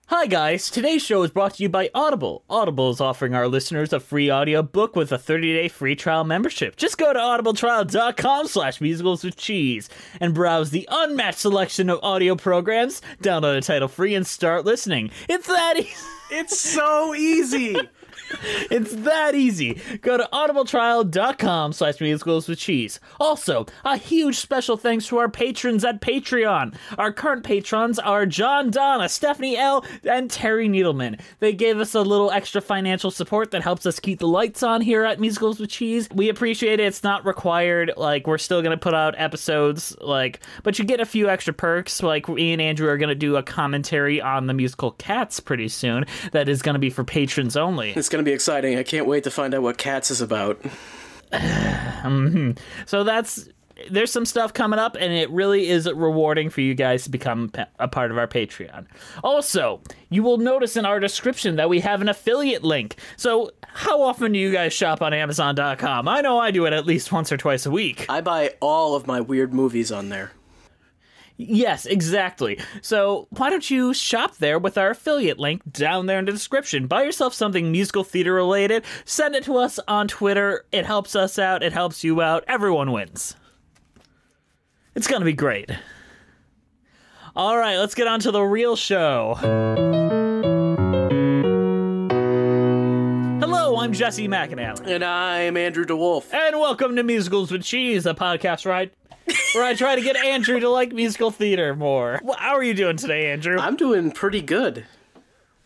Hi guys, today's show is brought to you by Audible. Audible is offering our listeners a free audiobook with a 30-day free trial membership. Just go to audibletrial.com/musicalswithcheese and browse the unmatched selection of audio programs, download a title free, and start listening. It's that easy. It's so easy. It's that easy. Go to audibletrial.com/musicalswithcheese. Also, a huge special thanks to our patrons at Patreon. Our current patrons are John Donna, Stephanie L., and Terry Needleman. They gave us a little extra financial support that helps us keep the lights on here at Musicals with Cheese. We appreciate it. It's not required. We're still going to put out episodes, but you get a few extra perks. Me and Andrew are going to do a commentary on the musical Cats pretty soon. That is going to be for patrons only. It's going to be exciting. I can't wait to find out what Cats is about. So there's some stuff coming up, and it really is rewarding for you guys to become a part of our Patreon. Also, you will notice in our description that we have an affiliate link. So how often do you guys shop on Amazon.com? I know I do it at least once or twice a week. I buy all of my weird movies on there. Yes, exactly. So why don't you shop there with our affiliate link down there in the description? Buy yourself something musical theater related. Send it to us on Twitter. It helps us out. It helps you out. Everyone wins. It's going to be great. All right, let's get on to the real show. Hello, I'm Jesse McAnally. And I'm Andrew DeWolf. And welcome to Musicals with Cheese, a podcast where I try to get Andrew to like musical theater more. Well, how are you doing today, Andrew? I'm doing pretty good.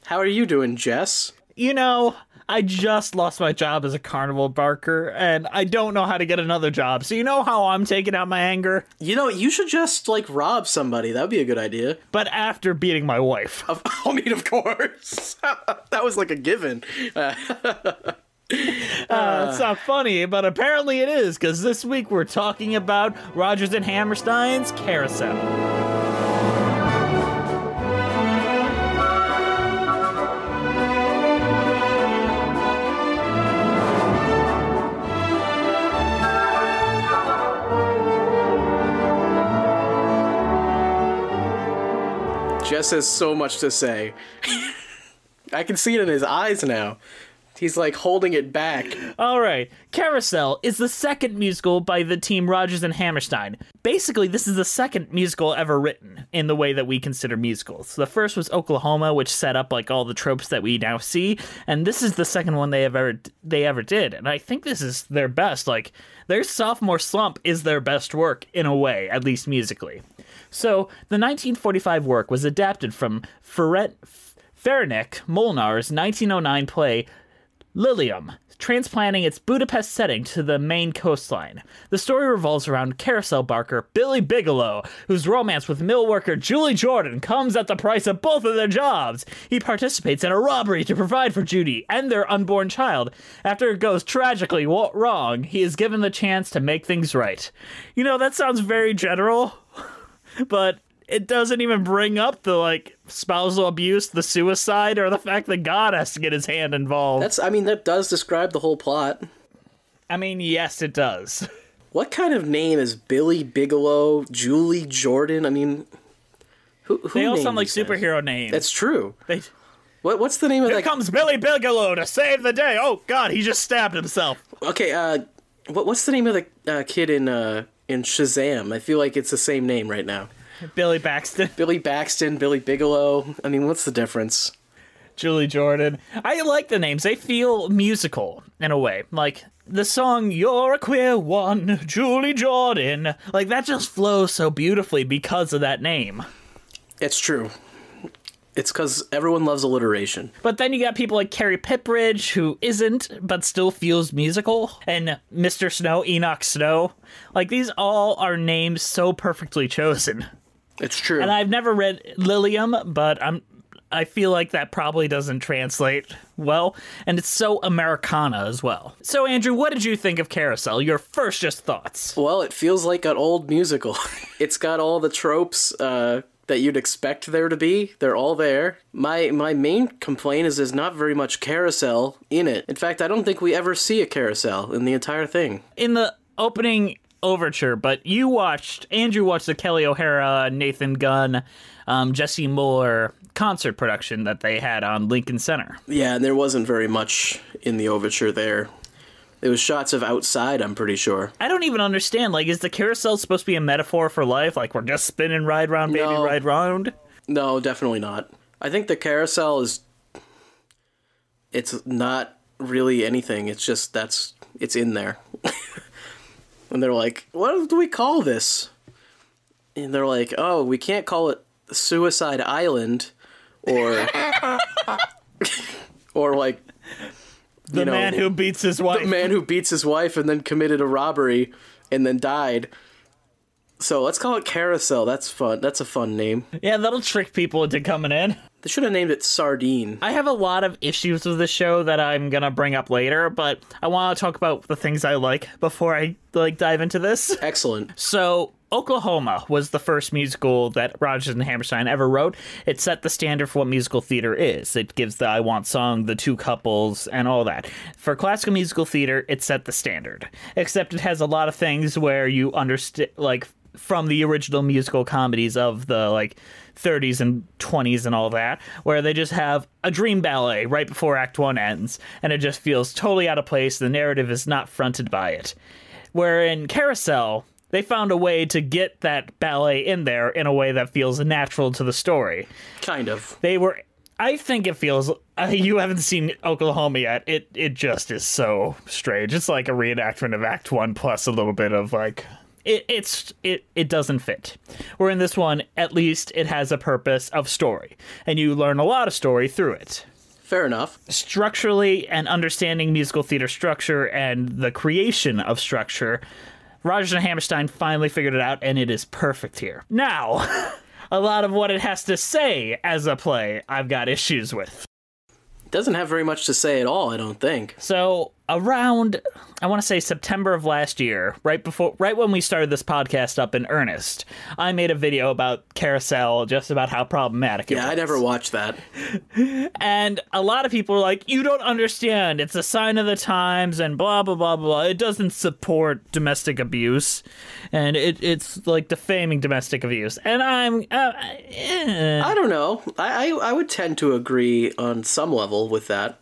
How are you doing, Jess? You know, I just lost my job as a carnival barker, and I don't know how to get another job. So you know how I'm taking out my anger? You know, you should just, rob somebody. That would be a good idea. But after beating my wife. Of course. That was like a given. It's not funny, but apparently it is, because this week we're talking about Rogers and Hammerstein's Carousel. Jess has so much to say. I can see it in his eyes now. He's holding it back. All right. Carousel is the second musical by the team Rogers and Hammerstein. Basically, this is the second musical ever written in the way that we consider musicals. The first was Oklahoma, which set up all the tropes that we now see, and this is the second one they ever did. And I think this is their best. Their sophomore slump is their best work in a way, at least musically. So, the 1945 work was adapted from Ferenc Molnar's 1909 play Lilium, transplanting its Budapest setting to the Maine coastline. The story revolves around carousel barker Billy Bigelow, whose romance with mill worker Julie Jordan comes at the price of both of their jobs. He participates in a robbery to provide for Judy and their unborn child. After it goes tragically wrong, he is given the chance to make things right. You know, that sounds very general, but it doesn't even bring up the, spousal abuse, the suicide, or the fact that God has to get his hand involved. That does describe the whole plot. Yes, it does. What kind of name is Billy Bigelow, Julie Jordan? Who They all sound like names that? superhero names. That's true. What's the name of Here comes Billy Bigelow to save the day. Oh, God, he just stabbed himself. Okay, what's the name of the kid in Shazam? I feel like it's the same name right now. Billy Baxton. Billy Baxton, Billy Bigelow. What's the difference? Julie Jordan. I like the names. They feel musical in a way. The song, You're a Queer One, Julie Jordan. That just flows so beautifully because of that name. It's true. It's because everyone loves alliteration. But then you got people like Carrie Pipridge, who isn't, but still feels musical, and Mr. Snow, Enoch Snow. These all are names so perfectly chosen. It's true. And I've never read Lilium, but I feel like that probably doesn't translate well, and it's so Americana as well. So, Andrew, what did you think of Carousel? Your first just thoughts. Well, it feels like an old musical. It's got all the tropes that you'd expect there to be. They're all there. My main complaint is there's not very much carousel in it. In fact, I don't think we ever see a carousel in the entire thing. In the opening overture, but Andrew watched the Kelly O'Hara, Nathan Gunn, Jesse Moore concert production that they had on Lincoln Center. Yeah, and there wasn't very much in the overture there. It was shots of outside, I'm pretty sure. I don't even understand. Like, is the carousel supposed to be a metaphor for life? Like, we're just spinning ride round, baby, ride round? No, definitely not. I think the carousel is... It's not really anything. It's just it's in there. And they're like, what do we call this? And they're like, oh, we can't call it Suicide Island or... or like... The man who beats his wife. The man who beats his wife and then committed a robbery and then died. So let's call it Carousel. That's fun. That's a fun name. Yeah, that'll trick people into coming in. They should have named it Sardine. I have a lot of issues with this show that I'm going to bring up later, but I want to talk about the things I like before I dive into this. Excellent. So, Oklahoma was the first musical that Rogers and Hammerstein ever wrote. It set the standard for what musical theater is. It gives the I Want song, the two couples, and all that. For classical musical theater, it set the standard. Except it has a lot of things where you understand, like, from the original musical comedies of the, 30s and 20s and all that, where they just have a dream ballet right before Act 1 ends, and it just feels totally out of place. The narrative is not fronted by it. Where in Carousel, they found a way to get that ballet in there in a way that feels natural to the story. Kind of. I think it feels... you haven't seen Oklahoma yet. It just is so strange. It's like a reenactment of Act 1 plus a little bit of, It doesn't fit. Where in this one, at least it has a purpose of story. And you learn a lot of story through it. Fair enough. Structurally and understanding musical theater structure and the creation of structure... Rogers and Hammerstein finally figured it out, and it is perfect here. Now, a lot of what it has to say as a play, I've got issues with. It doesn't have very much to say at all, I don't think. So, around, I want to say September of last year, right when we started this podcast up in earnest, I made a video about Carousel, just about how problematic it was. Yeah, I never watched that. And a lot of people are like, you don't understand, it's a sign of the times, and blah, blah, blah, blah. It doesn't support domestic abuse, and it's like defaming domestic abuse. And I don't know. I would tend to agree on some level with that.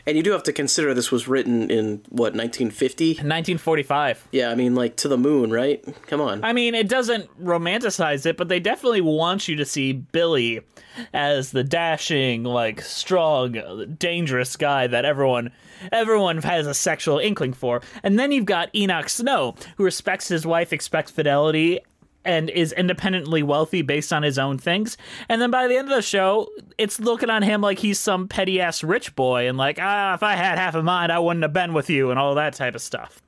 And you do have to consider this was written in, 1950? 1945. Yeah, I mean, to the moon, right? Come on. I mean, it doesn't romanticize it, but they definitely want you to see Billy as the dashing, strong, dangerous guy that everyone has a sexual inkling for. And then you've got Enoch Snow, who respects his wife, expects fidelity, and is independently wealthy based on his own things. And then by the end of the show, it's looking on him like he's some petty-ass rich boy and if I had half a mind, I wouldn't have been with you and all that type of stuff.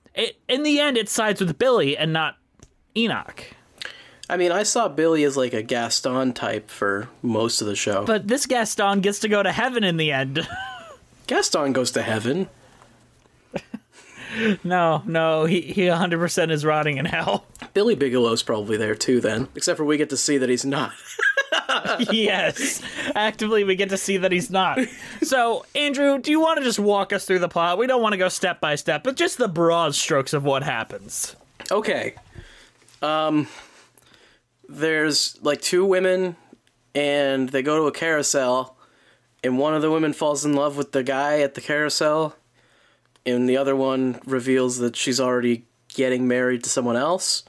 In the end, it sides with Billy and not Enoch. I mean, I saw Billy as a Gaston type for most of the show. But this Gaston gets to go to heaven in the end. Gaston goes to heaven. No, he 100% is rotting in hell. Billy Bigelow's probably there too then. Except for we get to see that he's not. Yes, actively we get to see that he's not. So, Andrew, do you want to just walk us through the plot? We don't want to go step by step, but just the broad strokes of what happens. Okay. There's two women and they go to a carousel and one of the women falls in love with the guy at the carousel. And the other one reveals that she's already getting married to someone else.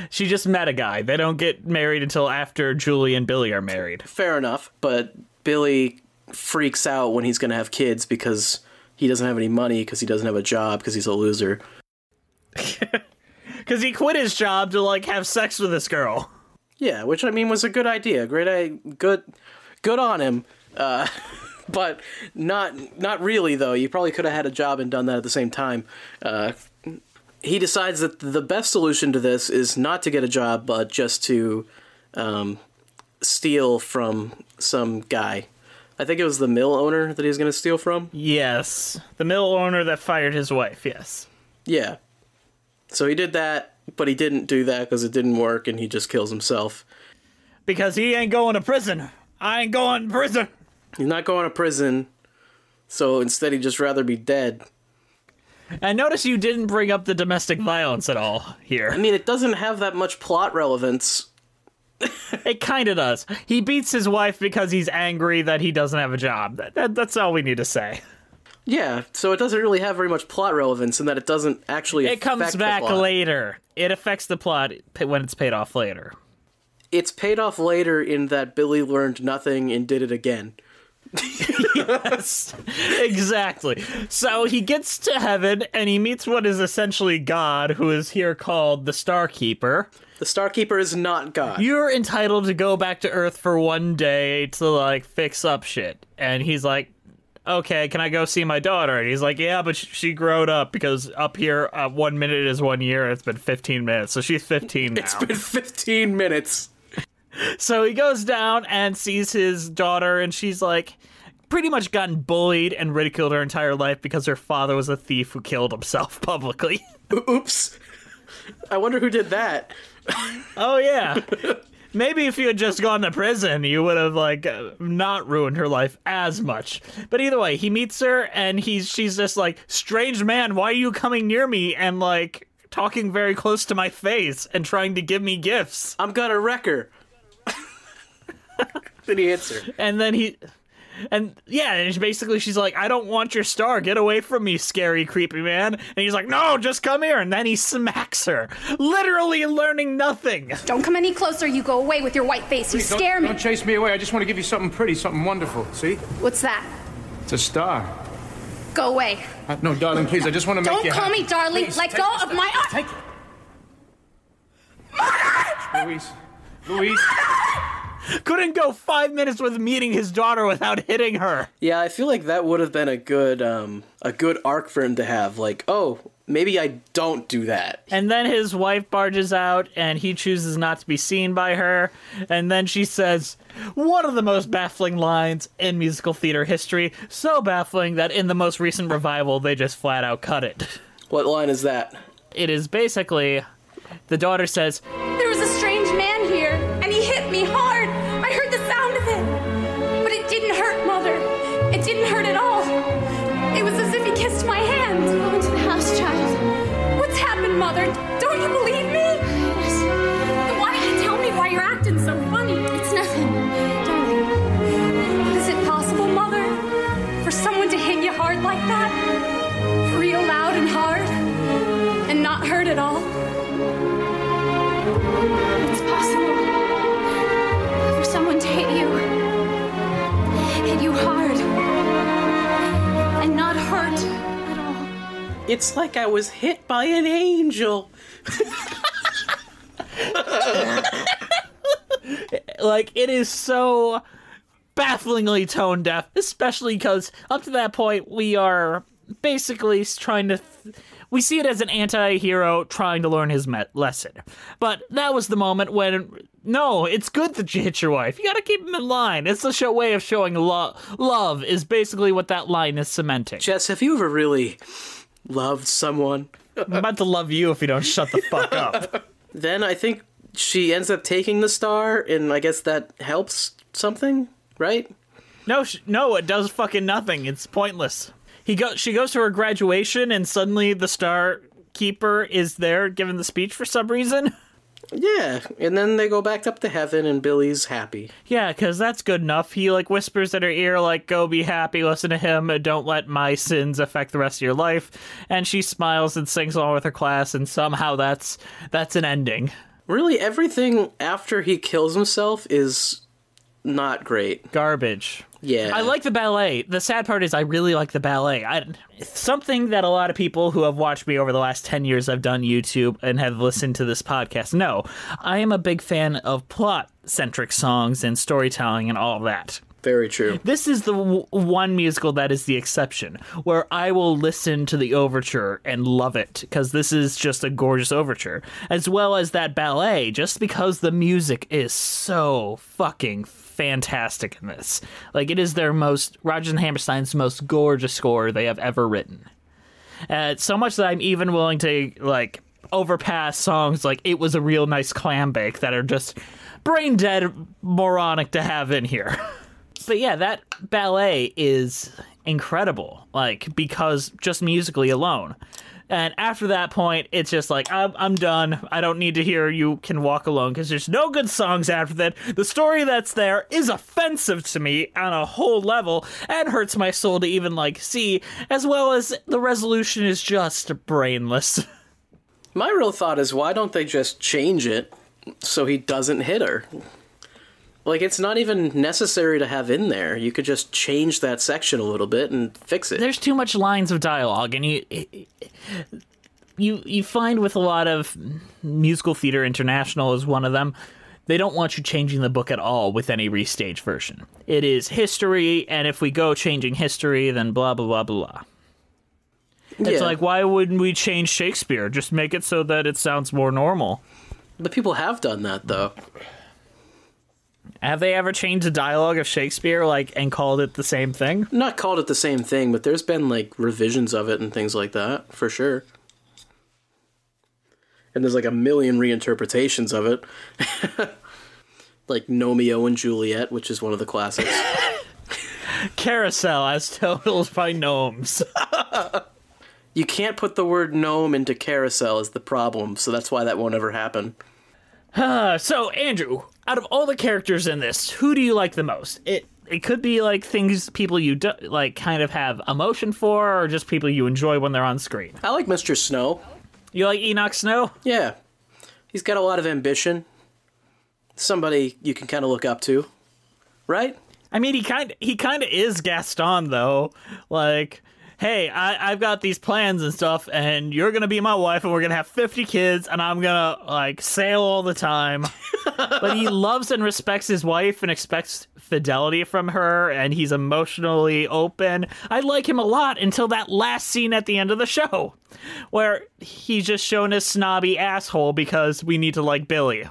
She just met a guy. They don't get married until after Julie and Billy are married. Fair enough, but Billy freaks out when he's going to have kids because he doesn't have any money, because he doesn't have a job, because he's a loser. Because he quit his job to, have sex with this girl. Yeah, which, was a good idea. Good on him. But not really, though. You probably could have had a job and done that at the same time. He decides that the best solution to this is not to get a job, but just to steal from some guy. I think it was the mill owner that he was going to steal from. Yes. The mill owner that fired his wife, yes. Yeah. So he did that, but he didn't do that because it didn't work, and he just kills himself. Because he ain't going to prison. I ain't going to prison. He's not going to prison, so instead he'd just rather be dead. And notice you didn't bring up the domestic violence at all here. I mean, it doesn't have that much plot relevance It kind of does. He beats his wife because he's angry that he doesn't have a job. That's all we need to say. Yeah, so it doesn't really have very much plot relevance in that it doesn't actually affect It comes back the plot. later. It affects the plot when it's paid off later. It's paid off later in that Billy learned nothing and did it again. Yes, exactly. So he gets to heaven and he meets what is essentially God, who is here called the Star Keeper. The Star Keeper is not God. You're entitled to go back to Earth for one day to, like, fix up shit. And he's like, okay, can I go see my daughter? And he's like, yeah, but she growed up because up here, 1 minute is 1 year, and it's been 15 minutes. So she's 15 now. It's been 15 minutes. So he goes down and sees his daughter, and she's, like, pretty much gotten bullied and ridiculed her entire life because her father was a thief who killed himself publicly. Oops. I wonder who did that. Oh, yeah. Maybe if you had just gone to prison, you would have, like, not ruined her life as much. But either way, he meets her, and she's just like, strange man, why are you coming near me and, like, talking very close to my face and trying to give me gifts? I'm gonna wreck her. Did he answer? And then and basically she's like, I don't want your star. Get away from me, scary, creepy man. And he's like, no, just come here. And then he smacks her, literally learning nothing. Don't come any closer. You go away with your white face. You scare me. Don't chase me away. I just want to give you something pretty, something wonderful. See? What's that? It's a star. Go away. No, darling, please. I just want to make you Don't call happy. me darling. Please, Let take go this of stuff. my arm. Take Louise. Couldn't go 5 minutes with meeting his daughter without hitting her. Yeah, I feel like that would have been a good arc for him to have. Like, oh, maybe I don't do that. And then his wife barges out, and he chooses not to be seen by her. And then she says one of the most baffling lines in musical theater history. So baffling that in the most recent revival, they just flat out cut it. What line is that? It is basically, the daughter says, There was a strange man here, and he hit me hard. I heard the sound of it. But it didn't hurt, Mother. It didn't hurt at all. It was as if he kissed my hand. Go into the house, child. What's happened, Mother? Don't you believe me? Yes. Then why didn't you tell me why you're acting so funny? It's nothing, darling. Is it possible, Mother, for someone to hit you hard like that? Real loud and hard? And not hurt at all? It's possible for someone to hit you hard, and not hurt at all. It's like I was hit by an angel. like, it is so bafflingly tone deaf, especially because up to that point, we are basically trying to... we see it as an anti-hero trying to learn his lesson. But that was the moment when, no, it's good that you hit your wife. You gotta keep him in line. It's a way of showing love is basically what that line is cementing. Jess, have you ever really loved someone? I'm about to love you if you don't shut the fuck up. Then I think she ends up taking the star, and I guess that helps something, right? No, it does fucking nothing. It's pointless. She goes to her graduation, and suddenly the Star Keeper is there giving the speech for some reason. Yeah, and then they go back up to heaven, and Billy's happy. Yeah, because that's good enough. He, like, whispers in her ear, like, go be happy, listen to him, and don't let my sins affect the rest of your life. And she smiles and sings along with her class, and somehow that's an ending. Really, everything after he kills himself is not great. Garbage. Yeah. I like the ballet. The sad part is I really like the ballet. Something that a lot of people who have watched me over the last 10 years I've done YouTube and have listened to this podcast know. I am a big fan of plot-centric songs and storytelling and all of that. Very true. This is the one musical that is the exception, where I will listen to the overture and love it, because this is just a gorgeous overture, as well as that ballet, just because the music is so fucking fantastic in this. Like, it is Rogers and Hammerstein's most gorgeous score they have ever written. So much that I'm even willing to, like, overpass songs like It Was a Real Nice Clam Bake that are just brain dead moronic to have in here. But yeah, that ballet is incredible, like, because just musically alone. And after that point, it's just like, I'm done. I don't need to hear You Can Walk Alone, because there's no good songs after that. The story that's there is offensive to me on a whole level and hurts my soul to even, like, see, as well as the resolution is just brainless. My real thought is, why don't they just change it so he doesn't hit her? Like, it's not even necessary to have in there. You could just change that section a little bit and fix it. There's too much lines of dialogue, and you find with a lot of musical theater, International is one of them, they don't want you changing the book at all with any restage version. It is history, and if we go changing history, then blah, blah, blah, blah. It's like, why wouldn't we change Shakespeare? Just make it so that it sounds more normal. But people have done that, though. Have they ever changed the dialogue of Shakespeare, like, and called it the same thing? Not called it the same thing, but there's been, like, revisions of it and things like that, for sure. And there's, like, a million reinterpretations of it. Like Romeo and Juliet, which is one of the classics. Carousel as totaled by gnomes. You can't put the word gnome into carousel is the problem, so that's why that won't ever happen. So, Andrew, out of all the characters in this, who do you like the most? It could be, like, people you do, like, kind of have emotion for, or just people you enjoy when they're on screen. I like Mr. Snow. You like Enoch Snow? Yeah. He's got a lot of ambition. Somebody you can kind of look up to. Right? I mean, he kind of is Gaston, though. Like, hey, I've got these plans and stuff, and you're gonna be my wife, and we're gonna have 50 kids, and I'm gonna, like, sail all the time. But he loves and respects his wife and expects fidelity from her, and he's emotionally open. I like him a lot until that last scene at the end of the show, where he's just shown his snobby asshole because we need to like Billy.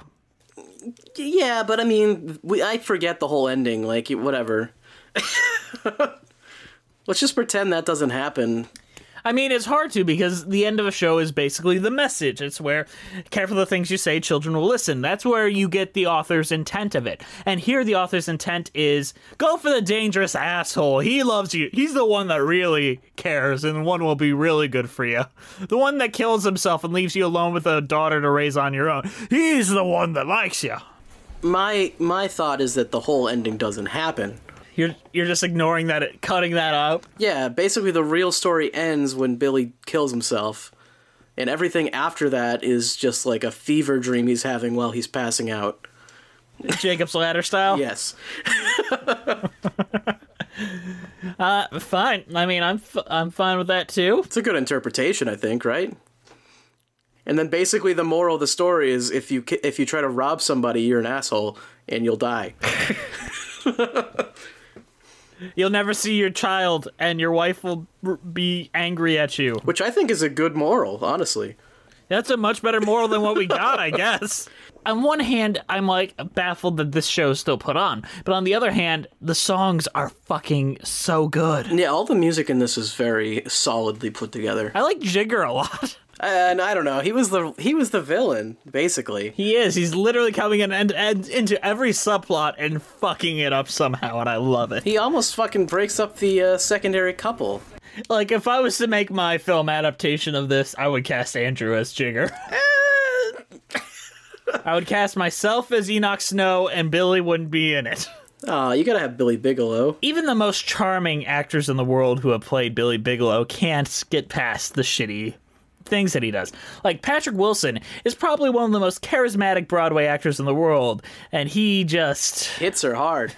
Yeah, but I mean, I forget the whole ending, like, whatever. Let's just pretend that doesn't happen. I mean, it's hard to, because the end of a show is basically the message. It's where, careful the things you say, children will listen. That's where you get the author's intent of it. And here the author's intent is, go for the dangerous asshole. He loves you. He's the one that really cares, and one will be really good for you. The one that kills himself and leaves you alone with a daughter to raise on your own. He's the one that likes you. My thought is that the whole ending doesn't happen. You're just ignoring that, cutting that out? Yeah, basically the real story ends when Billy kills himself, and everything after that is just like a fever dream he's having while he's passing out. Jacob's Ladder style? Yes. Fine. I mean, I'm fine with that too. It's a good interpretation, I think, right? And then basically the moral of the story is if you try to rob somebody, you're an asshole, and you'll die. You'll never see your child, and your wife will be angry at you. Which I think is a good moral, honestly. That's a much better moral than what we got, I guess. On one hand, I'm, like, baffled that this show is still put on. But on the other hand, the songs are fucking so good. Yeah, all the music in this is very solidly put together. I like Jigger a lot. And I don't know, he was the villain, basically. He is. He's literally coming in and into every subplot and fucking it up somehow, and I love it. He almost fucking breaks up the secondary couple. Like, if I was to make my film adaptation of this, I would cast Andrew as Jigger. I would cast myself as Enoch Snow, and Billy wouldn't be in it. Aw, you gotta have Billy Bigelow. Even the most charming actors in the world who have played Billy Bigelow can't get past the shitty things that he does. Like, Patrick Wilson is probably one of the most charismatic Broadway actors in the world, and he just hits her hard.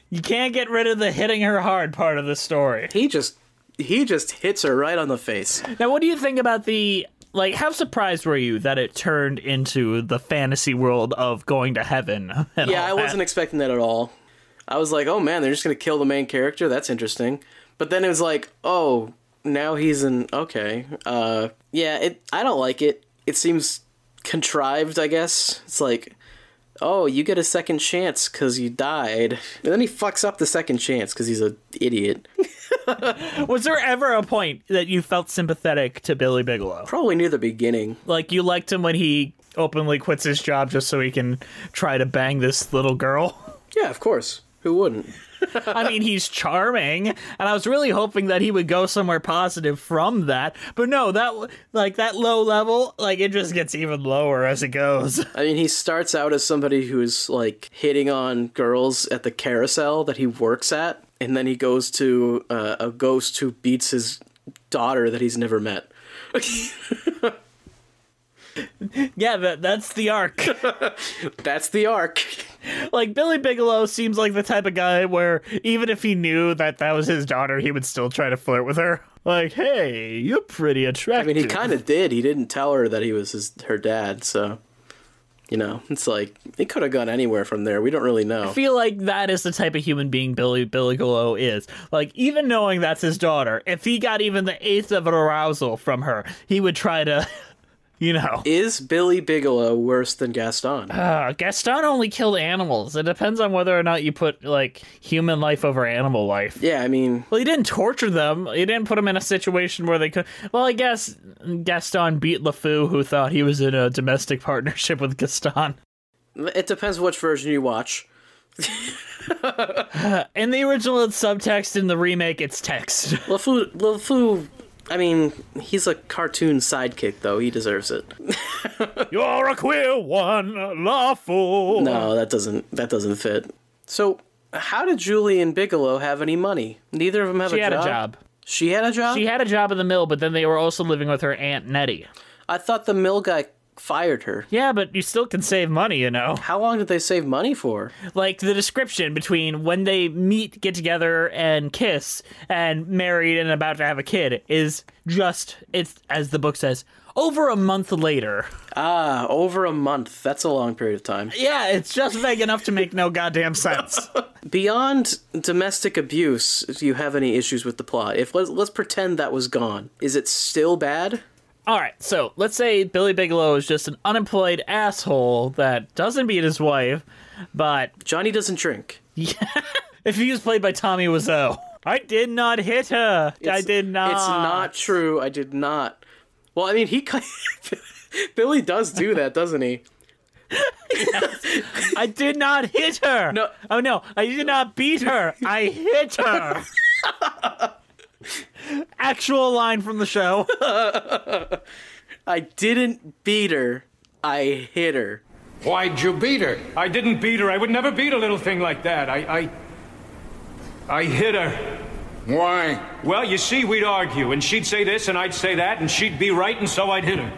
You can't get rid of the hitting her hard part of the story. He just hits her right on the face. Now, what do you think about how surprised were you that it turned into the fantasy world of going to heaven? Yeah, I wasn't expecting that at all. I was like, oh man, they're just gonna kill the main character? That's interesting. But then it was like, oh, now he's okay. Yeah, I don't like it. It seems contrived, I guess. It's like, oh, you get a second chance because you died. And then he fucks up the second chance because he's an idiot. Was there ever a point that you felt sympathetic to Billy Bigelow? Probably near the beginning. Like, you liked him when he openly quits his job just so he can try to bang this little girl? Yeah, of course. Who wouldn't? I mean, he's charming, and I was really hoping that he would go somewhere positive from that. But no, that low level, like, it just gets even lower as it goes. I mean, he starts out as somebody who's, like, hitting on girls at the carousel that he works at, and then he goes to a ghost who beats his daughter that he's never met. Yeah, that's the arc. That's the arc. Like, Billy Bigelow seems like the type of guy where even if he knew that was his daughter, he would still try to flirt with her. Like, hey, you're pretty attractive. I mean, he kind of did. He didn't tell her that he was her dad, so... You know, it's like, it could have gone anywhere from there. We don't really know. I feel like that is the type of human being Billy Bigelow is. Like, even knowing that's his daughter, if he got even the eighth of an arousal from her, he would try to... You know. Is Billy Bigelow worse than Gaston? Gaston only killed animals. It depends on whether or not you put, like, human life over animal life. Yeah, I mean... Well, he didn't torture them. He didn't put them in a situation where they could... Well, I guess Gaston beat LeFou, who thought he was in a domestic partnership with Gaston. It depends which version you watch. In the original, it's subtext. In the remake, it's text. LeFou... I mean, he's a cartoon sidekick, though. He deserves it. You're a queer one, lawful. No, that doesn't fit. So, how did Julie and Bigelow have any money? Neither of them have a job? She had a job. She had a job? She had a job at the mill, but then they were also living with her Aunt Nettie. I thought the mill guy fired her. Yeah, but you still can save money, you know. How long did they save money for? Like, the description between when they meet, get together, and kiss, and married and about to have a kid is just, it's, as the book says, over a month later. Ah, over a month. That's a long period of time. Yeah, it's just vague enough to make no goddamn sense. Beyond domestic abuse, do you have any issues with the plot? Let's pretend that was gone. Is it still bad? All right, so let's say Billy Bigelow is just an unemployed asshole that doesn't beat his wife, but... Johnny doesn't drink. Yeah, if he was played by Tommy Wiseau. I did not hit her. I did not. It's not true. I did not. Well, I mean, Billy does do that, doesn't he? Yes. I did not hit her. No. Oh, no. I did not beat her. I hit her. Actual line from the show. I didn't beat her. I hit her. Why'd you beat her? I didn't beat her. I would never beat a little thing like that. I hit her. Why? Well, you see, we'd argue, and she'd say this, and I'd say that, and she'd be right, and so I'd hit her.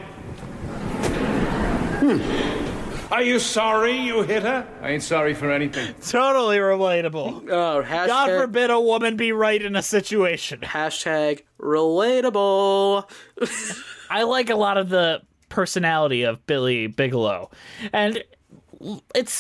Are you sorry you hit her? I ain't sorry for anything. Totally relatable. Oh, God forbid a woman be right in a situation. Hashtag relatable. I like a lot of the personality of Billy Bigelow. And it's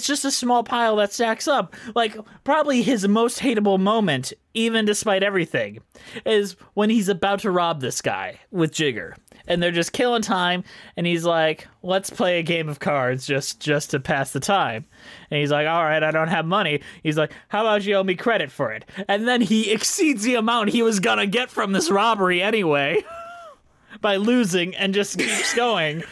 just a small pile that stacks up. Like, probably his most hateable moment, even despite everything, is when he's about to rob this guy with Jigger. And they're just killing time, and he's like, let's play a game of cards just to pass the time. And he's like, all right, I don't have money. He's like, how about you owe me credit for it? And then he exceeds the amount he was gonna get from this robbery anyway by losing and just keeps going.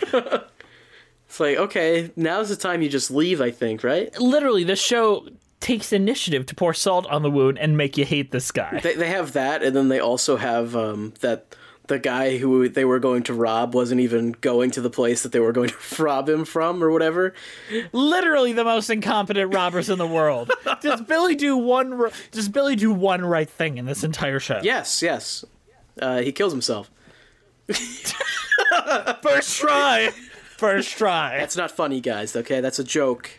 It's like, okay, now's the time you just leave, I think, right? Literally, the show takes initiative to pour salt on the wound and make you hate this guy. They have that, and then they also have that the guy who they were going to rob wasn't even going to the place that they were going to rob him from or whatever. Literally the most incompetent robbers in the world. Does Billy do one right thing in this entire show? Yes. He kills himself. First try. That's not funny, guys, okay? That's a joke.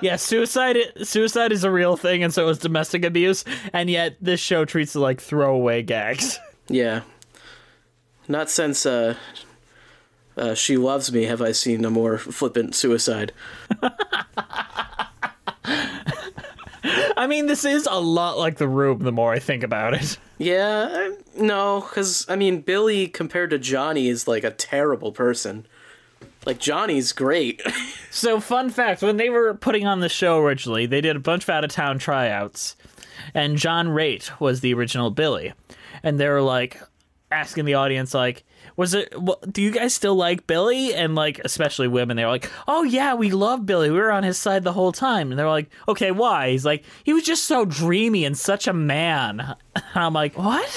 Yeah, suicide is a real thing, and so is domestic abuse, and yet this show treats it like throwaway gags. Yeah. Not since She Loves Me have I seen a more flippant suicide. I mean, this is a lot like The Room the more I think about it. Yeah, no, because, I mean, Billy compared to Johnny is like a terrible person. Like, Johnny's great. So, fun fact, when they were putting on the show originally, they did a bunch of out-of-town tryouts, and John Raitt was the original Billy. And they were like, asking the audience, like, do you guys still like Billy? And, like, especially women, they were like, oh, yeah, we love Billy. We were on his side the whole time. And they're like, okay, why? He's like, he was just so dreamy and such a man. And I'm like, what?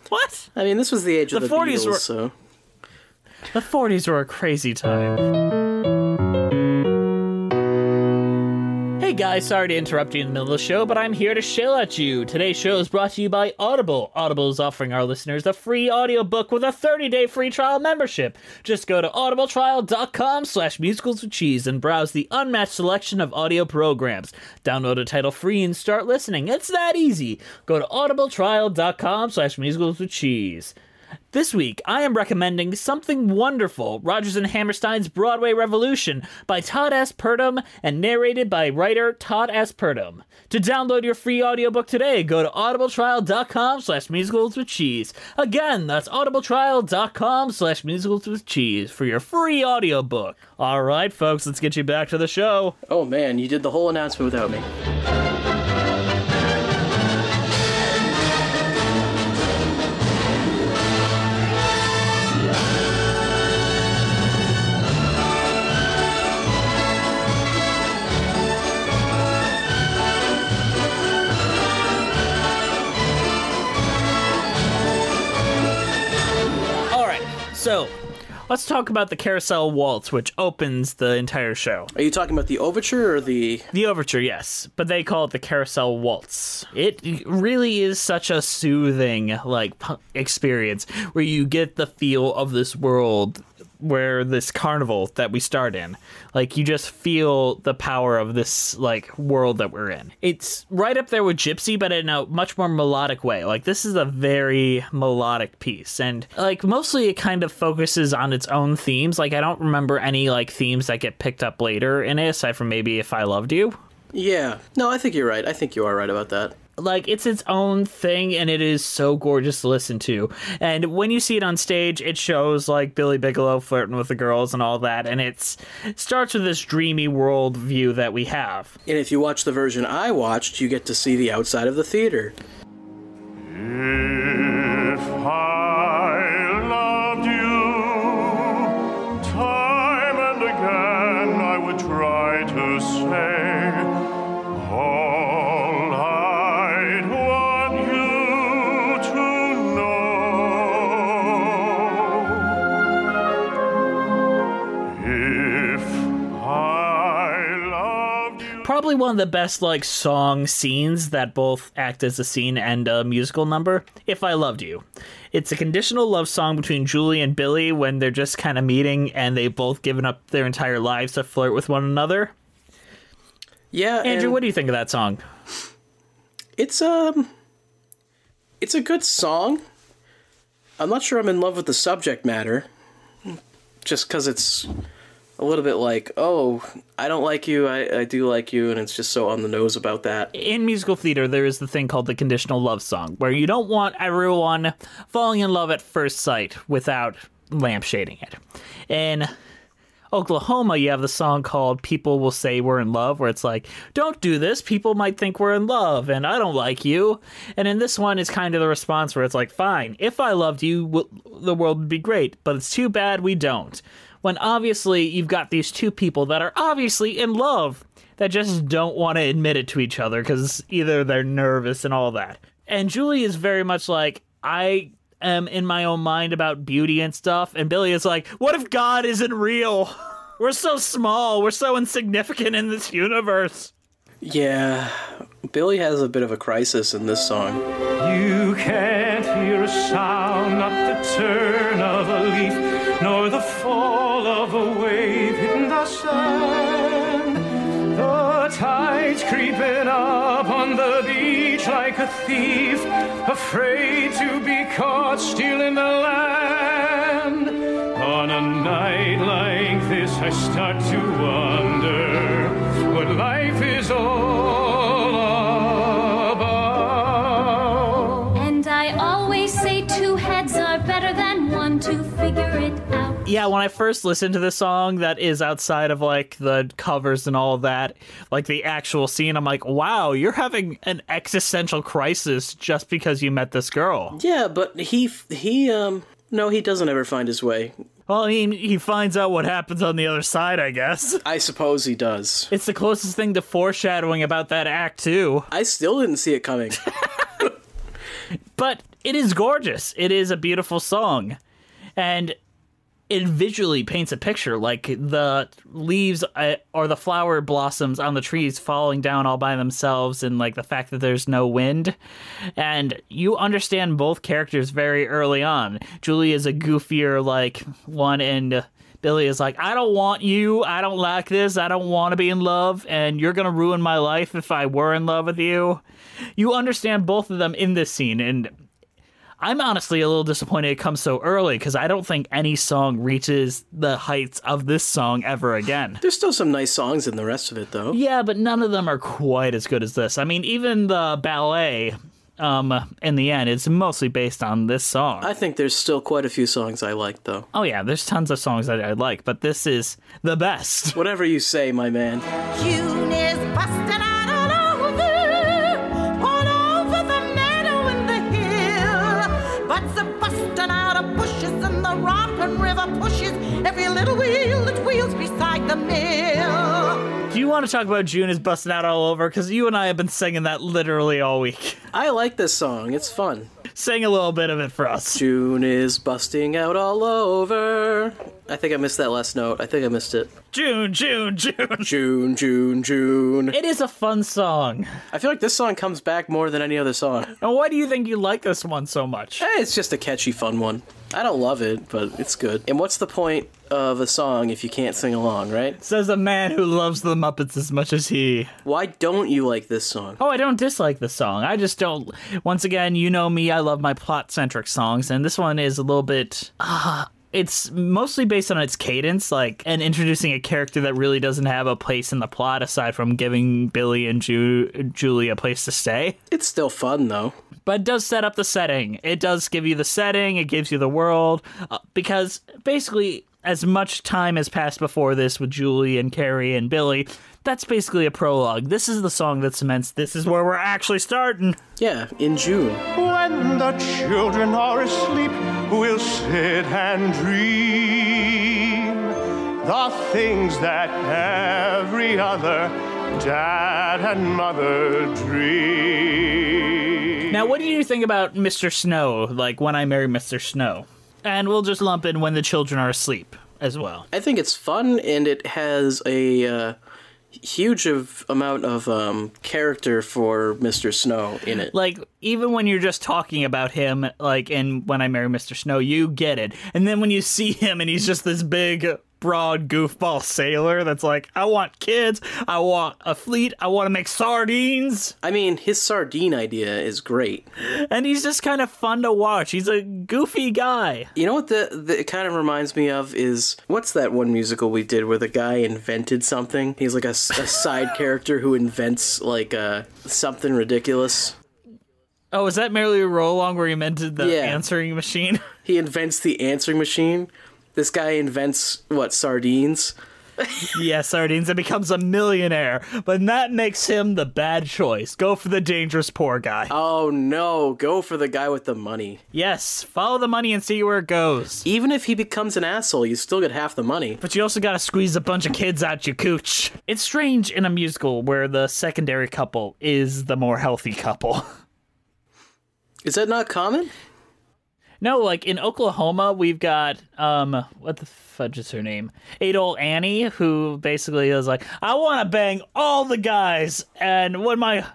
What? I mean, this was the age of the 40s Beatles, so... The 40s were a crazy time. Hey guys, sorry to interrupt you in the middle of the show, but I'm here to shill at you. Today's show is brought to you by Audible. Audible is offering our listeners a free audiobook with a 30-day free trial membership. Just go to audibletrial.com/musicalswithcheese and browse the unmatched selection of audio programs. Download a title free and start listening. It's that easy. Go to audibletrial.com/musicalswithcheese. This week, I am recommending Something Wonderful, Rogers and Hammerstein's Broadway Revolution by Todd S. Purdom and narrated by writer Todd S. Purdom. To download your free audiobook today, go to audibletrial.com/musicalswithcheese. Again, that's audibletrial.com/musicalswithcheese for your free audiobook. All right, folks, let's get you back to the show. Oh man, you did the whole announcement without me. So, let's talk about the Carousel Waltz, which opens the entire show. Are you talking about the overture or the... The overture, yes, but they call it the Carousel Waltz. It really is such a soothing, like, experience where you get the feel of this world, where this carnival that we start in. Like, you just feel the power of this, like, world that we're in. It's right up there with Gypsy, but in a much more melodic way. Like, this is a very melodic piece, and, like, mostly it kind of focuses on its own themes. Like, I don't remember any, like, themes that get picked up later in it, aside from maybe If I Loved You. Yeah. No, I think you're right. I think you are right about that. Like, it's its own thing, and it is so gorgeous to listen to. And when you see it on stage, it shows, like, Billy Bigelow flirting with the girls and all that, and it starts with this dreamy world view that we have. And if you watch the version I watched, you get to see the outside of the theater. If I loved you, time and again I would try to say, all I'd want you to know. If I loved you. Probably one of the best, like, song scenes that both act as a scene and a musical number, If I Loved You. It's a conditional love song between Julie and Billy when they're just kind of meeting and they've both given up their entire lives to flirt with one another. Yeah, Andrew, what do you think of that song? It's a good song. I'm not sure I'm in love with the subject matter. Just because it's a little bit like, oh, I don't like you, I do like you, and it's just so on the nose about that. In musical theater, there is the thing called the conditional love song, where you don't want everyone falling in love at first sight without lampshading it. In Oklahoma, you have the song called People Will Say We're in Love, where it's like, don't do this, people might think we're in love, and I don't like you. And in this one, it's kind of the response where it's like, fine, if I loved you, the world would be great, but it's too bad we don't. When obviously you've got these two people that are obviously in love that just don't want to admit it to each other because either they're nervous and all that. And Julie is very much like, I am in my own mind about beauty and stuff. And Billy is like, what if God isn't real? We're so small. We're so insignificant in this universe. Yeah, Billy has a bit of a crisis in this song. You can't hear a sound, not the turn of a leaf, nor the fall of a wave in the sand. The tide's creeping up on the beach like a thief, afraid to be caught stealing the land. On a night like this, I start to wonder what life is all about. And I always say two heads are better than one to figure it out. Yeah, when I first listened to this song that is outside of, like, the covers and all that, like, the actual scene, I'm like, wow, you're having an existential crisis just because you met this girl. Yeah, but no, he doesn't ever find his way. Well, he finds out what happens on the other side, I guess. I suppose he does. It's the closest thing to foreshadowing about that act, too. I still didn't see it coming. But it is gorgeous. It is a beautiful song. And it visually paints a picture, like the leaves or the flower blossoms on the trees falling down all by themselves, and like the fact that there's no wind. And you understand both characters very early on. Julie is a goofier like one, and Billy is like, I don't want you, I don't like this, I don't want to be in love, and you're gonna ruin my life if I were in love with you. You understand both of them in this scene, and I'm honestly a little disappointed it comes so early, because I don't think any song reaches the heights of this song ever again. There's still some nice songs in the rest of it, though. Yeah, but none of them are quite as good as this. I mean, even the ballet, in the end, it's mostly based on this song. I think there's still quite a few songs I like, though. Oh yeah, there's tons of songs that I like, but this is the best. Whatever you say, my man. June is busting out all over the meadow and the hill. Butts are busting out of bushes and the romping river pushes every little wheel that wheels beside the mill. Do you want to talk about June is busting out all over? Because you and I have been singing that literally all week. I like this song. It's fun. Sing a little bit of it for us. June is busting out all over. I think I missed that last note. I think I missed it. June. June, June. It is a fun song. I feel like this song comes back more than any other song. And why do you think you like this one so much? It's just a catchy, fun one. I don't love it, but it's good. And what's the point of a song if you can't sing along, right? Says a man who loves the Muppets as much as he. Why don't you like this song? Oh, I don't dislike the song. I just don't. Once again, you know me, I love my plot-centric songs, and this one is a little bit. It's mostly based on its cadence, like, and introducing a character that really doesn't have a place in the plot aside from giving Billy and Julie a place to stay. It's still fun, though. But it does set up the setting. It does give you the setting, it gives you the world, because basically, as much time has passed before this with Julie and Carrie and Billy, that's basically a prologue. This is the song that cements this is where we're actually starting. Yeah, in June. When the children are asleep, we'll sit and dream the things that every other dad and mother dream. Now, what do you think about Mr. Snow, like When I Marry Mr. Snow? And we'll just lump in When the Children Are Asleep as well. I think it's fun, and it has a huge amount of character for Mr. Snow in it. Like, even when you're just talking about him, like in When I Marry Mr. Snow, you get it. And then when you see him and he's just this big, broad, goofball sailor that's like, I want kids, I want a fleet, I want to make sardines. I mean, his sardine idea is great. And he's just kind of fun to watch. He's a goofy guy. You know what it kind of reminds me of is, what's that one musical we did where the guy invented something? He's like a side character who invents, like, something ridiculous. Oh, is that Merrily Roll Along where he invented the answering machine? He invents the answering machine. This guy invents, sardines? Yeah, sardines, and becomes a millionaire. But that makes him the bad choice. Go for the dangerous poor guy. Oh no, go for the guy with the money. Yes, follow the money and see where it goes. Even if he becomes an asshole, you still get half the money. But you also gotta squeeze a bunch of kids out your cooch. It's strange in a musical where the secondary couple is the more healthy couple. Is that not common? No, like in Oklahoma, we've got, what the fudge is her name? Adol Annie, who basically is like, I want to bang all the guys, and when my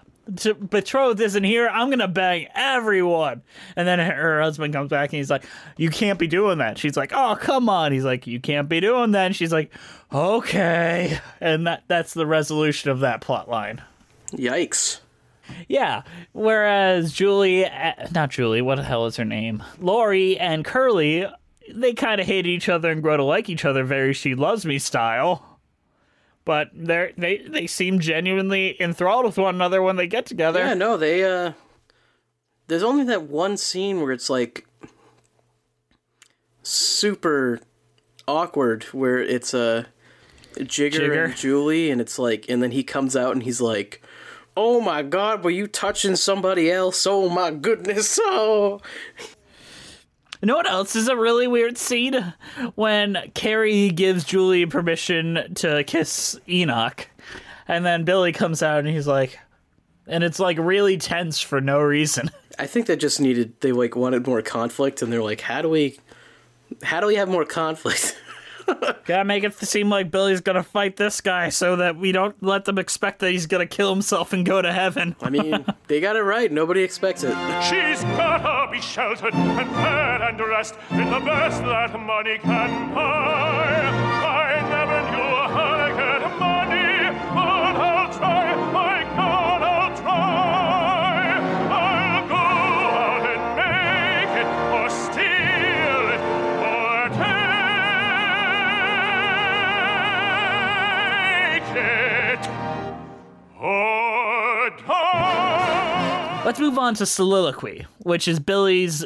betrothed isn't here, I'm going to bang everyone. And then her husband comes back and he's like, you can't be doing that. She's like, oh, come on. He's like, you can't be doing that. And she's like, okay. And that's the resolution of that plot line. Yikes. Yeah, whereas not Julie, what the hell is her name? Lori and Curly, they kind of hate each other and grow to like each other very She Loves Me style. But they seem genuinely enthralled with one another when they get together. Yeah, no, there's only that one scene where it's like super awkward where it's Jigger and Julie, and it's like, and then he comes out and he's like, "Oh my God, were you touching somebody else? Oh my goodness, oh." You know what else is a really weird scene? When Carrie gives Julie permission to kiss Enoch, and then Billy comes out and he's like, and it's like really tense for no reason. I think they like wanted more conflict, and they're like, how do we have more conflict? Gotta make it seem like Billy's gonna fight this guy so that we don't let them expect that he's gonna kill himself and go to heaven. I mean, they got it right. Nobody expects it. She's gotta be sheltered and fed and dressed in the best that money can buy. I never knew how to get money, but I'll try. My God, I'll try. I'll go out and make it, or steal it, or take it, or die. Let's move on to Soliloquy, which is Billy's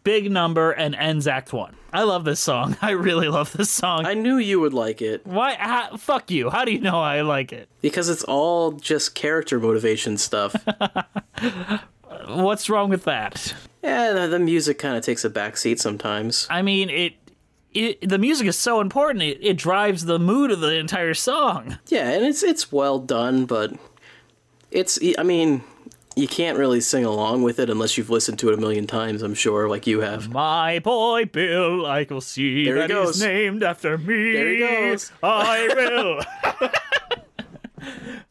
big number and ends Act 1. I love this song. I really love this song. I knew you would like it. Why? Fuck you. How do you know I like it? Because it's all just character motivation stuff. What's wrong with that? Yeah, the music kind of takes a backseat sometimes. I mean, the music is so important. It drives the mood of the entire song. Yeah, and it's well done, but I mean, you can't really sing along with it unless you've listened to it a million times, I'm sure, like you have. My boy Bill, I will see there that he's named after me. There he goes. I will.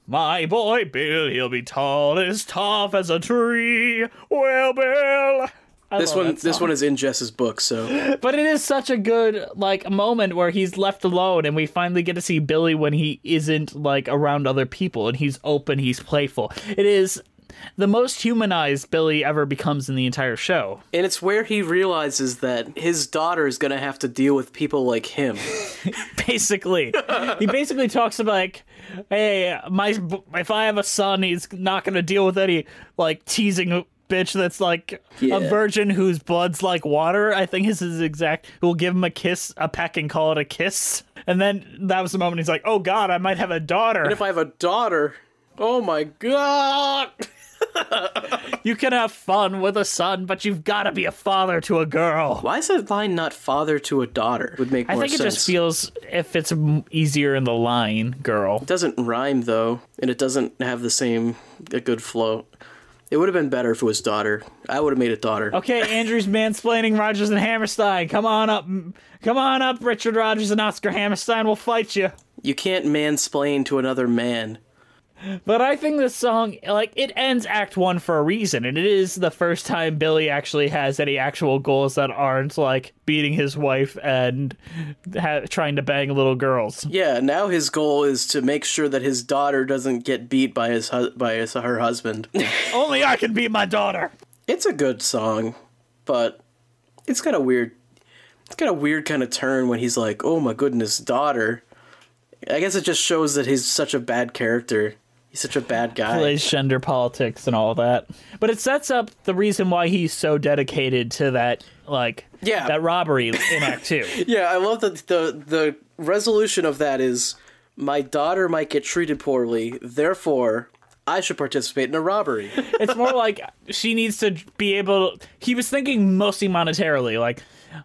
My boy Bill, he'll be tall as tough as a tree. Well, Bill. This one is in Jess's book, so. But it is such a good moment where he's left alone, and we finally get to see Billy when he isn't around other people, and he's open, he's playful. It is the most humanized Billy ever becomes in the entire show. And it's where he realizes that his daughter is going to have to deal with people like him. Basically. He basically talks about, hey, if I have a son, he's not going to deal with any, teasing bitch that's a virgin whose blood's like water. I think is his exact, who will give him a kiss, a peck, and call it a kiss. And then that was the moment he's like, oh God, I might have a daughter. And if I have a daughter, oh my God. You can have fun with a son, but you've got to be a father to a girl. Why is that line not father to a daughter? Would make more sense. I think it just feels if it's easier in the line, girl. It doesn't rhyme though, and it doesn't have a good flow. It would have been better if it was daughter. I would have made it daughter. Okay, Andrew's mansplaining Rogers and Hammerstein. Come on up, Richard Rogers and Oscar Hammerstein. We'll fight you. You can't mansplain to another man. But I think this song, it ends Act 1 for a reason, and it is the first time Billy actually has any actual goals that aren't, beating his wife and trying to bang little girls. Yeah, now his goal is to make sure that his daughter doesn't get beat by her husband. Only I can beat my daughter! It's a good song, but it's got a weird kind of turn when he's like, oh my goodness, daughter. I guess it just shows that he's such a bad character. He's such a bad guy. Plays gender politics and all that. But it sets up the reason why he's so dedicated to that, that robbery in Act 2. Yeah, I love that the resolution of that is, my daughter might get treated poorly, therefore I should participate in a robbery. It's more like she needs to be able to... He was thinking mostly monetarily,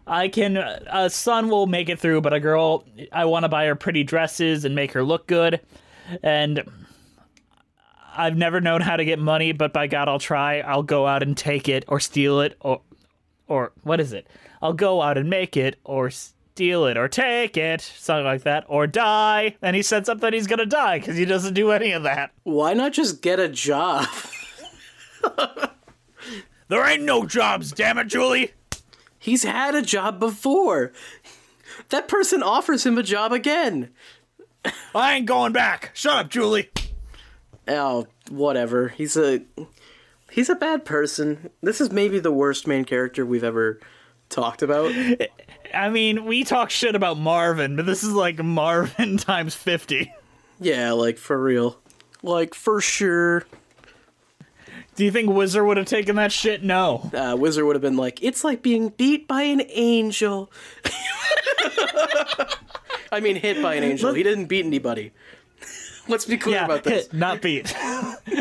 a son will make it through, but a girl, I want to buy her pretty dresses and make her look good. And I've never known how to get money, but by God, I'll try. I'll go out and take it or steal it or what is it? I'll go out and make it or steal it or take it, something like that, or die. And he sets up that he's going to die because he doesn't do any of that. Why not just get a job? There ain't no jobs, damn it, Julie. He's had a job before. That person offers him a job again. I ain't going back. Shut up, Julie. Oh, whatever. He's a bad person. This is maybe the worst main character we've ever talked about. I mean, we talk shit about Marvin, but this is Marvin times 50. Yeah, for real. For sure. Do you think Whizzer would have taken that shit? No. Whizzer would have been like, it's like being beat by an angel. I mean, hit by an angel. He didn't beat anybody. Let's be clear about this. Hit, not beat.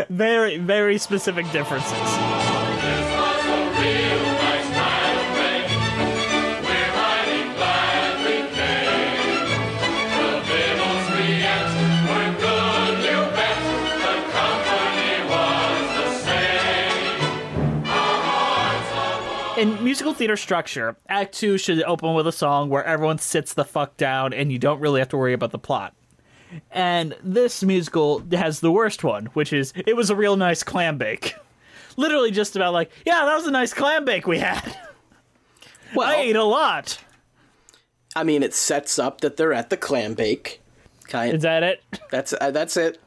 Very, very specific differences. In musical theater structure, Act 2 should open with a song where everyone sits the fuck down and you don't really have to worry about the plot. And this musical has the worst one, which is, it was a real nice clam bake. Literally just about like, yeah, that was a nice clam bake we had. Well, I ate a lot. I mean, it sets up that they're at the clam bake. Is that it? That's it.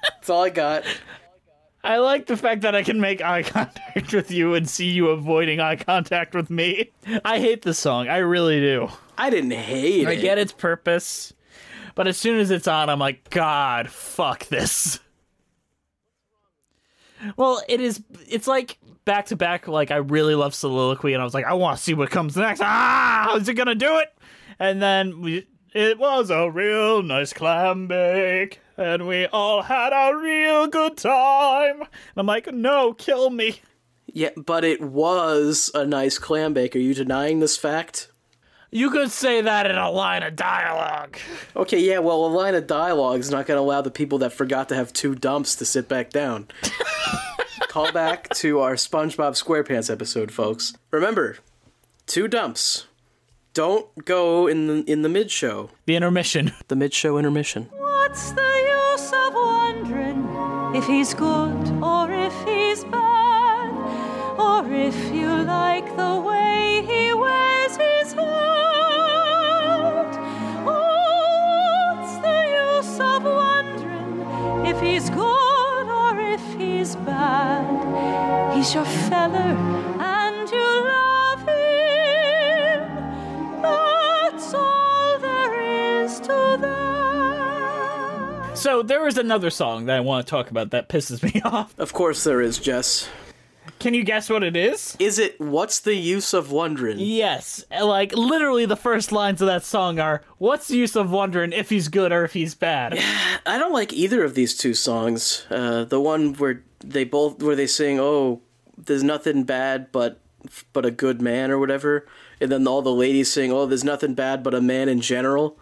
That's all I got. I like the fact that I can make eye contact with you and see you avoiding eye contact with me. I hate this song. I really do. I didn't hate it. I get its purpose, but as soon as it's on, I'm like, God, fuck this. Well, it's like back to back, like I really love Soliloquy, and I was like, I want to see what comes next. Is it gonna do it? And then it was a real nice clam bake. And we all had a real good time. And I'm like, no, kill me. Yeah, but it was a nice clam bake. Are you denying this fact? You could say that in a line of dialogue. Okay, yeah, well, a line of dialogue is not going to allow the people that forgot to have 2 dumps to sit back down. Call back to our SpongeBob SquarePants episode, folks. Remember, 2 dumps. Don't go in the mid-show. The intermission. The mid-show intermission. What's the use of wondering if he's good or if he's bad? Or if you like the way he wears his hat? What's the use of wondering if he's good or if he's bad? He's your feller and you love him. That's all there is to that. So there is another song that I want to talk about that pisses me off. Of course there is, Jess. Can you guess what it is? Is it What's the Use of Wondering? Yes. Like, literally the first lines of that song are, what's the use of wondering if he's good or if he's bad? I don't like either of these 2 songs. The one where they sing, oh, there's nothing bad but a good man or whatever. And then all the ladies sing, oh, there's nothing bad but a man in general.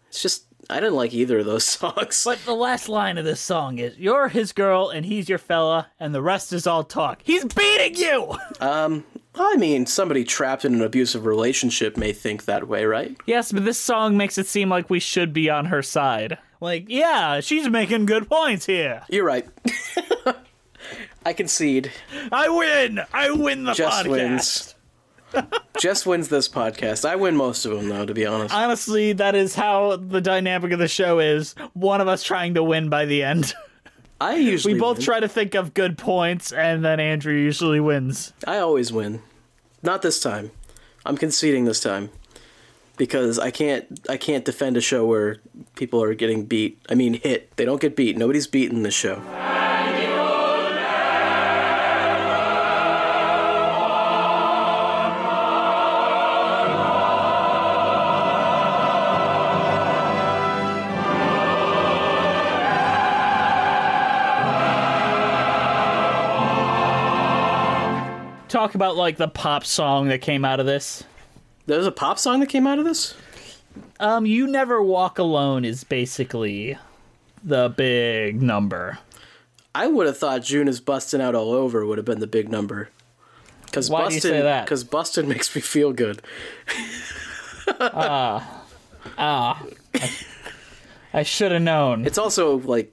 It's just, I didn't like either of those songs. But the last line of this song is, you're his girl and he's your fella and the rest is all talk. He's beating you! I mean, somebody trapped in an abusive relationship may think that way, right? Yes, but this song makes it seem like we should be on her side. Like, yeah, she's making good points here. You're right. I concede. I win! I win the Jess podcast! Wins. Jess wins this podcast. I win most of them, though, to be honest. Honestly, that is how the dynamic of the show is. One of us trying to win by the end. I usually We both win. try to think of good points, and then Andrew usually wins. I always win. Not this time. I'm conceding this time. Because I can't defend a show where people are getting beat. I mean, hit. They don't get beat. Nobody's beaten this show. Talk about, like, the pop song that came out of this. There's a pop song that came out of this? You Never Walk Alone is basically the big number. I would have thought June is Bustin' Out All Over would have been the big number. Why do you say that? Because Bustin' makes me feel good. I should have known. It's also, like,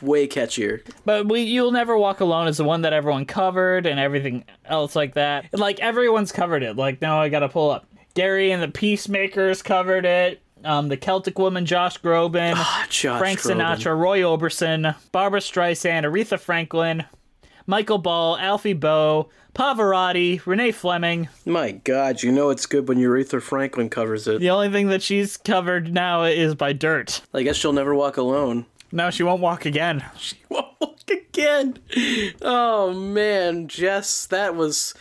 way catchier. But You'll Never Walk Alone is the one that everyone covered and everything else like that. Like, everyone's covered it. Like, now I gotta pull up. Gary and the Peacemakers covered it. The Celtic Woman, Josh Groban. Frank Sinatra, Roy Orbison. Barbara Streisand, Aretha Franklin. Michael Ball, Alfie Boe. Pavarotti, Renee Fleming. My God, you know it's good when Aretha Franklin covers it. The only thing that she's covered now is by Dirt. I guess she'll never walk alone. No, she won't walk again. She won't walk again. Oh, man, Jess, that was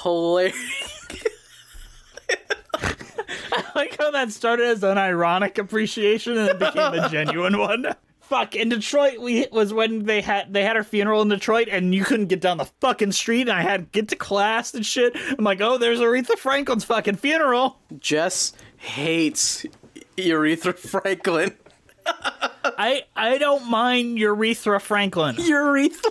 hilarious. how that started as an ironic appreciation and it became a genuine one. Fuck, in Detroit, was when they had her funeral in Detroit, and you couldn't get down the fucking street, and I had to get to class and shit. I'm like, oh, there's Aretha Franklin's fucking funeral. Jess hates Aretha Franklin. I don't mind Aretha Franklin. Aretha.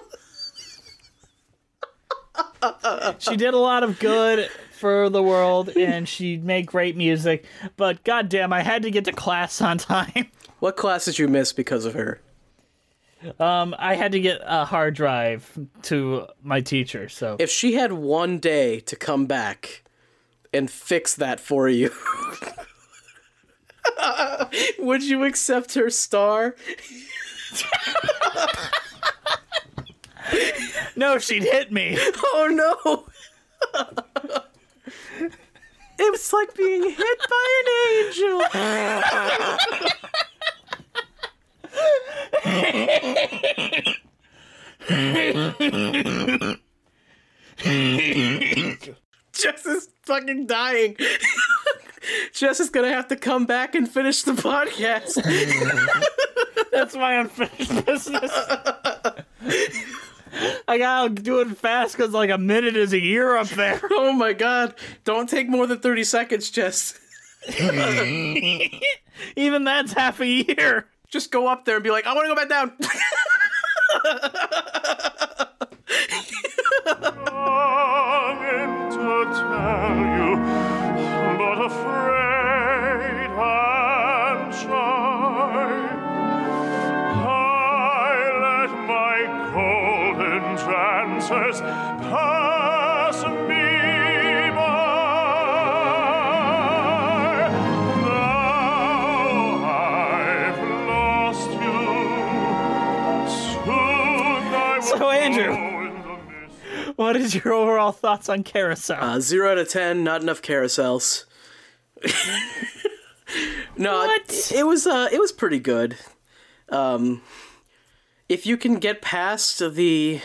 She did a lot of good for the world, and she made great music, but goddamn, I had to get to class on time. What class did you miss because of her? I had to get a hard drive to my teacher, so... If she had one day to come back and fix that for you, would you accept her star? No, she'd hit me. Oh, no! It was like being hit by an angel. Jess is fucking dying. Jess is gonna have to come back and finish the podcast. That's my unfinished business. I gotta do it fast because like a minute is a year up there. Oh my god. Don't take more than 30 seconds, Jess. Even that's half a year. Just go up there and be like, I want to go back down. Longing to tell you, but afraid and shy. I let my golden chances pass me by. Now I've lost you. Soon I will So, Andrew, go in the mist. what is your overall thoughts on Carousel? 0 out of 10, not enough carousels. No, What? it was pretty good. If you can get past the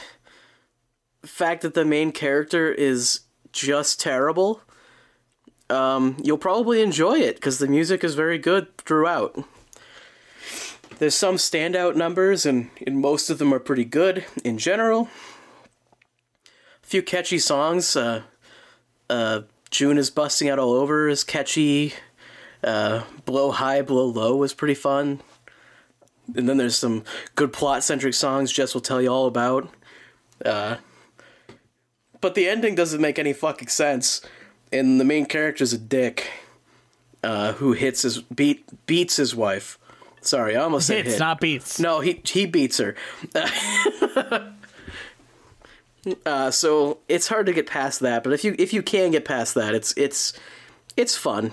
fact that the main character is just terrible, you'll probably enjoy it because the music is very good throughout. There's some standout numbers, and most of them are pretty good in general. A few catchy songs. June is Busting Out All Over is catchy. Blow High, Blow Low was pretty fun. And then there's some good plot-centric songs Jess will tell you all about. But the ending doesn't make any fucking sense. And the main character's a dick who beats his wife. Sorry, I almost said Hits, hit. not beats. No, he beats her. So it's hard to get past that, but if you can get past that, it's fun.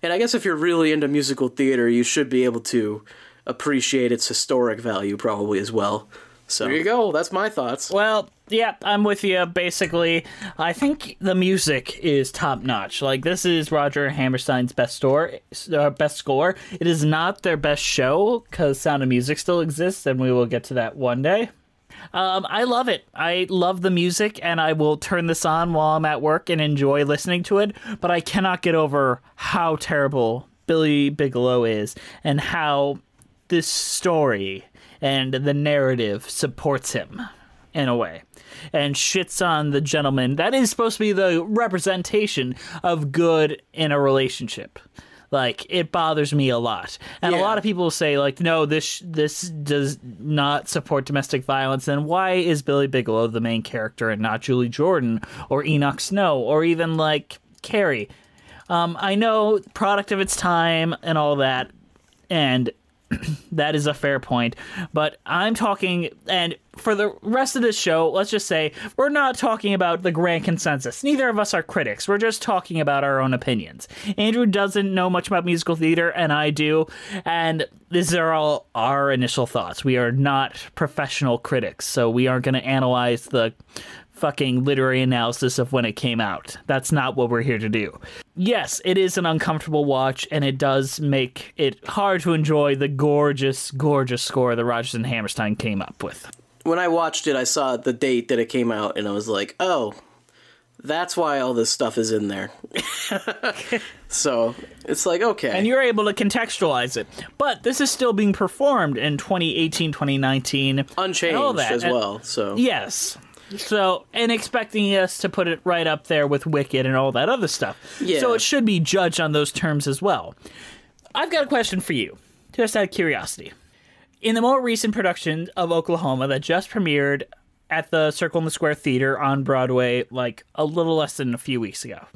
And I guess if you're really into musical theater, you should be able to appreciate its historic value probably as well. So there you go. That's my thoughts. Well, yeah, I'm with you. Basically, I think the music is top notch. Like, this is Roger Hammerstein's best score. It is not their best show because Sound of Music still exists, and we will get to that one day. I love it. I love the music, and I will turn this on while I'm at work and enjoy listening to it, but I cannot get over how terrible Billy Bigelow is and how this story and the narrative supports him in a way and shits on the gentleman that is supposed to be the representation of good in a relationship. Like, it bothers me a lot. And a lot of people say, like, no, this does not support domestic violence. And why is Billy Bigelow the main character and not Julie Jordan or Enoch Snow or even, like, Carrie? I know, product of its time and all that, and that is a fair point. But I'm talking, and for the rest of this show, let's just say, we're not talking about the grand consensus. Neither of us are critics. We're just talking about our own opinions. Andrew doesn't know much about musical theater, and I do, and these are all our initial thoughts. We are not professional critics, so we aren't going to analyze the fucking literary analysis of when it came out. That's not what we're here to do. Yes, it is an uncomfortable watch, and it does make it hard to enjoy the gorgeous, gorgeous score that Rogers and Hammerstein came up with. When I watched it, I saw the date that it came out, and I was like, oh, That's why all this stuff is in there. So it's like, okay. And you're able to contextualize it. But this is still being performed in 2018, 2019. Unchanged as well. So yes. So, and expecting us to put it right up there with Wicked and all that other stuff. Yeah. So it should be judged on those terms as well. I've got a question for you, just out of curiosity. In the more recent production of Oklahoma that just premiered at the Circle in the Square Theater on Broadway, like a little less than a few weeks ago.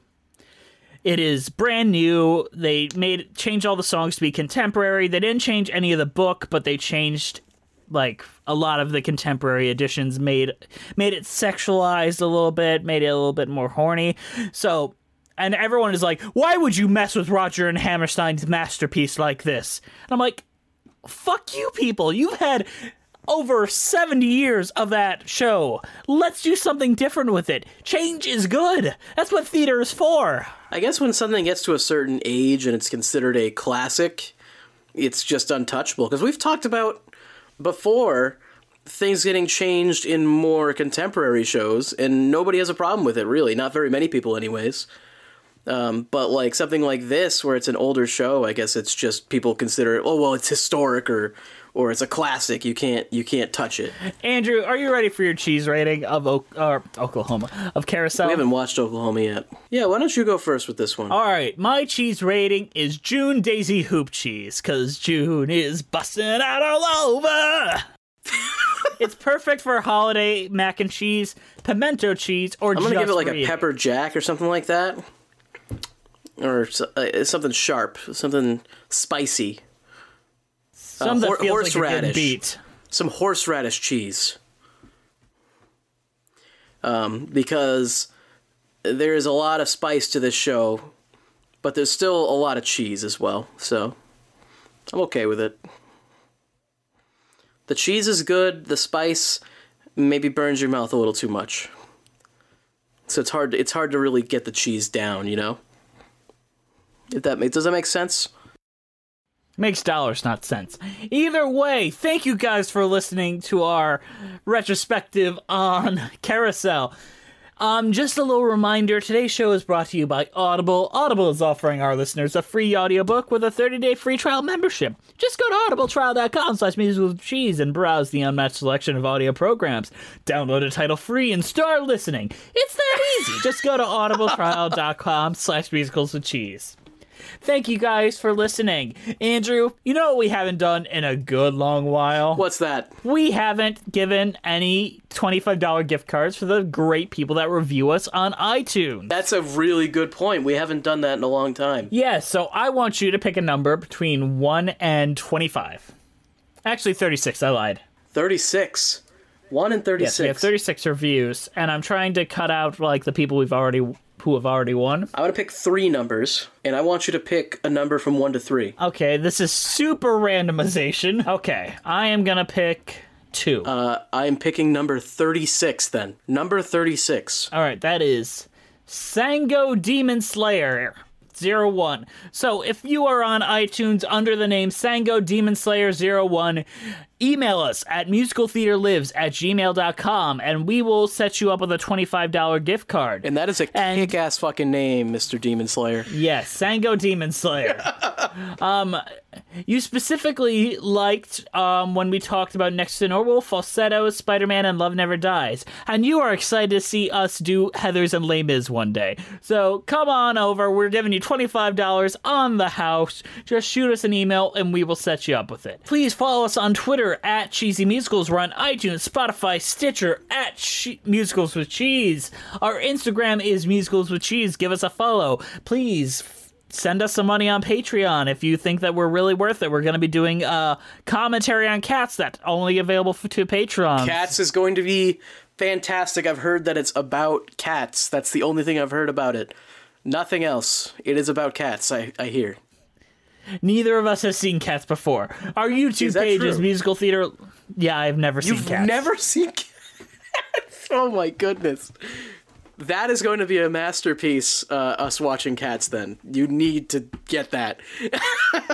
It is brand new. They changed all the songs to be contemporary. They didn't change any of the book, but they changed like a lot of the contemporary editions, made it sexualized a little bit, made it a little bit more horny. So, and everyone is like, why would you mess with Roger and Hammerstein's masterpiece like this? And I'm like, fuck you people. You've had over 70 years of that show. Let's do something different with it. Change is good. That's what theater is for. I guess when something gets to a certain age and it's considered a classic, it's just untouchable. Because we've talked about before things getting changed in more contemporary shows, and nobody has a problem with it, really. Not very many people, anyways. But like something like this, where it's an older show, I guess it's just people consider it, oh well, it's historic or it's a classic. You can't touch it. Andrew, are you ready for your cheese rating of Oklahoma, of Carousel? We haven't watched Oklahoma yet. Yeah, why don't you go first with this one? All right, my cheese rating is June Daisy Hoop cheese, because June is busting out all over. It's perfect for holiday mac and cheese, pimento cheese, or I'm just gonna give it like gravy. a pepper jack or something like that. Or something sharp, something spicy. Some that feels like a horseradish. good beat. Some horseradish cheese. Because there is a lot of spice to this show, but there's still a lot of cheese as well. So I'm okay with it. The cheese is good. The spice maybe burns your mouth a little too much. So it's hard to really get the cheese down, you know? Does that make sense? Makes dollars, not cents. Either way, thank you guys for listening to our retrospective on Carousel. Just a little reminder, today's show is brought to you by Audible. Audible is offering our listeners a free audiobook with a 30-day free trial membership. Just go to audibletrial.com/musicalwithcheese and browse the unmatched selection of audio programs. Download a title free and start listening. It's that easy. Just go to audibletrial.com/musicalswithcheese. Thank you guys for listening. Andrew, you know what we haven't done in a good long while? What's that? We haven't given any $25 gift cards for the great people that review us on iTunes. That's a really good point. We haven't done that in a long time. Yeah, so I want you to pick a number between 1 and 25. Actually, 36, I lied. 36. 1 and 36. Yes, we have 36 reviews, and I'm trying to cut out like the people who have already won. I'm going to pick 3 numbers, and I want you to pick a number from 1 to 3. Okay, this is super randomization. Okay, I am going to pick 2. I'm picking number 36 then. Number 36. All right, that is Sango Demon Slayer 01. So if you are on iTunes under the name Sango Demon Slayer 01, email us at musicaltheaterlives@gmail.com and we will set you up with a $25 gift card. And that is a kick-ass fucking name, Mr. Demon Slayer. Yes, Sango Demon Slayer. You specifically liked when we talked about Next to Normal, Falsetto, Spider-Man, and Love Never Dies. And you are excited to see us do Heathers and Les Mis one day. So come on over. We're giving you $25 on the house. Just shoot us an email and we will set you up with it. Please follow us on Twitter at Cheesy Musicals. We're on iTunes, Spotify, Stitcher at Musicals with Cheese. Our Instagram is Musicals with Cheese. Give us a follow. Please send us some money on Patreon if you think that we're really worth it. We're going to be doing commentary on Cats that's only available to Patreons. Cats is going to be fantastic. I've heard that it's about cats. That's the only thing I've heard about it. Nothing else. It is about cats, I hear. Neither of us has seen Cats before. Our YouTube page is Musical Theater. Yeah, I've never seen Cats. You've never seen Cats? Oh my goodness. That is going to be a masterpiece, us watching Cats then. You need to get that.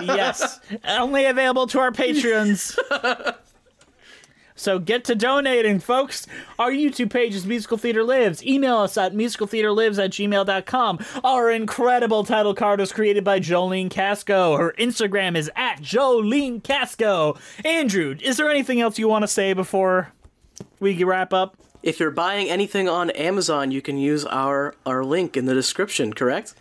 Yes. Only available to our patrons. So get to donating, folks. Our YouTube page is Musical Theater Lives. Email us at musicaltheaterlives@gmail.com. Our incredible title card was created by Jolene Casco. Her Instagram is at Jolene Casco. Andrew, is there anything else you want to say before we wrap up? If you're buying anything on Amazon, you can use our link in the description, correct?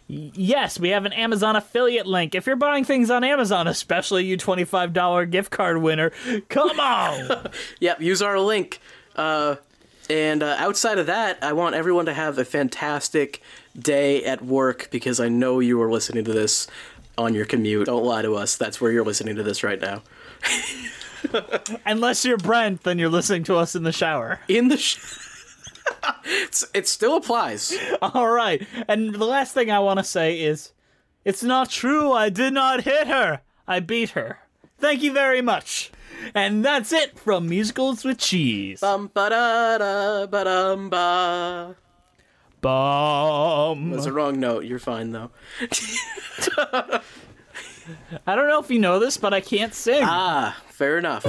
Yes, we have an Amazon affiliate link. If you're buying things on Amazon, especially you $25 gift card winner, come on! Yep, use our link. And outside of that, I want everyone to have a fantastic day at work, because I know you are listening to this on your commute. Don't lie to us. That's where you're listening to this right now. Unless you're Brent, then you're listening to us in the shower. In the it still applies. All right. And the last thing I want to say is, it's not true. I did not hit her. I beat her. Thank you very much. And that's it from Musicals with Cheese. Bum ba da da ba dum ba. Bum. That's a wrong note. You're fine though. I don't know if you know this, but I can't sing. Ah, fair enough.